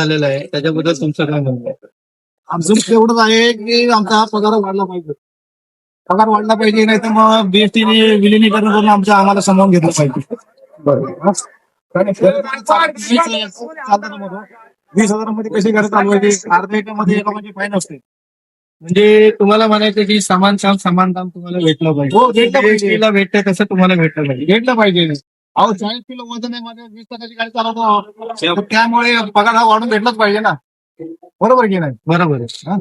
झालेला आहे, त्याच्याबद्दल तुमचं काय म्हणणं आहे? आमचं मत एवढंच आहे की आमचा हा पगार वाढला पाहिजे. पगार वाढला पाहिजे, नाही तर मग बीएसटीने विलिनीकरण करून आम्हाला सामावून घेतलं पाहिजे. बरोबर. कारण चालतं ना मग 20,000 मध्ये कशी घर चालवायचे, अर्ध्या एकामध्ये एकामध्ये फाईन असते. म्हणजे तुम्हाला म्हणायचं की समान काम समान दाम तुम्हाला भेटलं पाहिजे. हो, भेटलं पाहिजे. BST ला भेटतंय तसं तुम्हाला भेटलं पाहिजे. घेतलं पाहिजे. अहो 40 किलो वजन आहे माझं, 20 तासाची गाडी चालवतो, तर त्यामुळे पगार हा वाढून भेटलाच पाहिजे ना. बरोबर की नाही? बरोबर आहे. हा?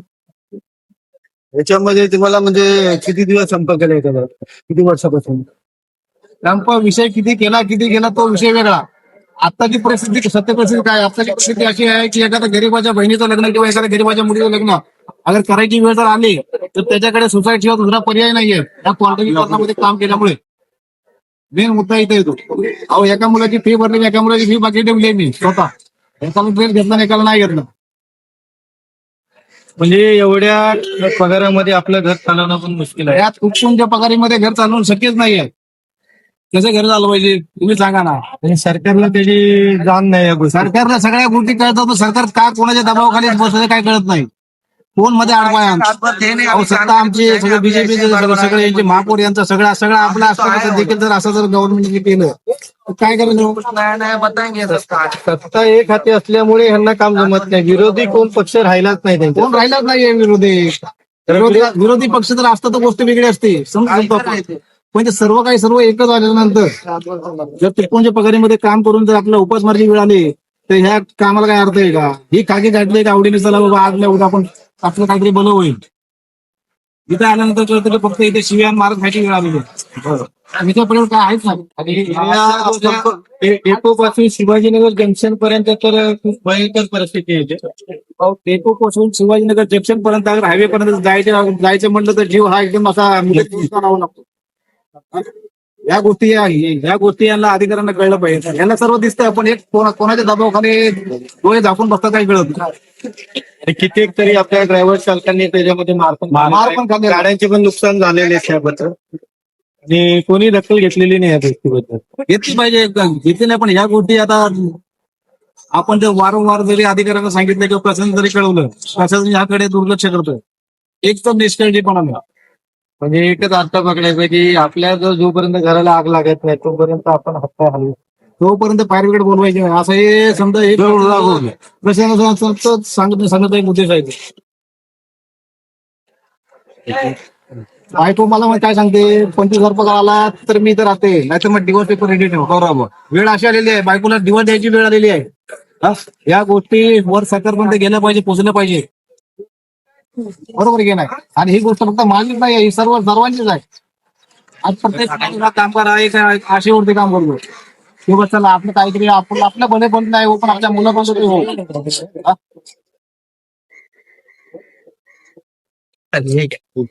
याच्यामध्ये तुम्हाला म्हणजे किती दिवस संपर्क केला त्याच्यावर, किती वर्षापासून? संप विषय किती गेला तो विषय वेगळा. आत्ताची परिस्थिती, सत्य परिस्थिती काय, आत्ताची परिस्थिती अशी आहे की एखाद्या गरीबाच्या बहिणीचं लग्न किंवा एखाद्या गरीबाच्या मुलीचं लग्न अगर करायची वेळ जर आली तर त्याच्याकडे सोसायटीवर दुसरा पर्याय नाहीये या क्वालिटीकरणामध्ये काम केल्यामुळे. मेन मुद्दा इथे येतो. अहो एका मुलाची फी भरली, एका मुलाची फी बाकी ठेवली आहे मी स्वतः. एकाला ड्रेस घेतला आणि एकाला नाही घेतला. म्हणजे एवढ्या पगारामध्ये आपलं घर चालवणं पण मुश्किल आहे. यात तुमच्या पगारीमध्ये घर चालवणं शक्यच नाहीये. कसं घर चालवायचे तुम्ही सांगा ना. आणि सरकारला त्याची जाण नाही या गोष्टी. सरकारला सगळ्या गोष्टी कळतात, पण सरकार का कोणाच्या दबावाखाली बसलं काय कळत नाही. कोण मध्ये अडवाय अहो सत्ता आमची सगळे बीजेपी सगळे यांचे महापौर यांचा सगळा आपला असतं देखील जर असं जर गव्हर्नमेंटने केलं तर काय करायचं. सत्ता एक हाती असल्यामुळे ह्यांना काम जमत नाही. विरोधी कोण पक्ष राहिलाच नाही त्यांच्या. कोण राहिलाच नाहीये विरोधी पक्ष जर असता तर गोष्ट वेगळी असते, समजतो आपण. पण ते सर्व एकच आल्यानंतर जर त्रिकोणच्या पगारीमध्ये काम करून जर आपल्याला उपासमारची वेळ आली तर ह्या कामाला काय अर्थ आहे का? ही कागे गाठली का आवडीने चला बाबा आज उद्या आपण आपलं काहीतरी बलं होईल. इथे आल्यानंतर कळतं फक्त इथे शिव्या मारत खायची वेळ आलेली आहे. पुढे काय आहेच ना. डेपो पासून शिवाजीनगर जंक्शन पर्यंत तर खूप भयंकर परिस्थिती येते. डेपो पासून शिवाजीनगर जंक्शन पर्यंत अगर हायवे पर्यंत जायचं म्हटलं तर जीव हा एकदम असा राहावा लागतो. या गोष्टी यांना अधिकाऱ्यांना कळलं पाहिजे. यांना सर्व दिसतंय, पण एक कोणाच्या दबावाखाली डोळे झाकून बसतात काही कळत नाही. कित्येक तरी आपल्या ड्रायव्हर चालकांनी त्याच्यामध्ये मार पण खाल्ले. गाड्यांचे पण नुकसान झालेले आहे त्याबद्दल, आणि कोणी दखल घेतलेली नाही या गोष्टीबद्दल. घेतली पाहिजे, घेतली नाही. पण ह्या गोष्टी आता आपण जर वारंवार जरी अधिकाऱ्यांना सांगितलं किंवा प्रशासन जरी कळवलं, प्रशासन ह्याकडे दुर्लक्ष करतोय. एक तर निष्काळजीपणा नाही. म्हणजे एकच अर्थ पकडायचं की आपल्या जोपर्यंत घराला आग लागत नाही तोपर्यंत आपण हातपाय हलवू, तोपर्यंत फायर ब्रिगेड बोलवायचे नाही असं हे समजा एक प्रशासनाचं सांगत एक उद्देश आहे. बायको मला काय सांगते, 25,000 पगार आला तर मी तर राहते, नाहीतर मग डिवोर्स पेपर रेडी ठेव. बरोबर, वेळ अशी आलेली आहे, बायकोला डिवोर्स द्यायची वेळ आलेली आहे. या गोष्टी वर सरकारपर्यंत गेल्या पाहिजे, पोहोचल्या पाहिजे. बरोबर की नाही? आणि ही गोष्ट फक्त माझीच नाही आहे, ही सर्वांचीच आहे. आज प्रत्येक कामगार आहे का आशेवरती काम करतो किंवा चला आपलं काहीतरी आपलं भले पण नाही हो, पण आपल्या मुलं पण हो. ठीक आहे.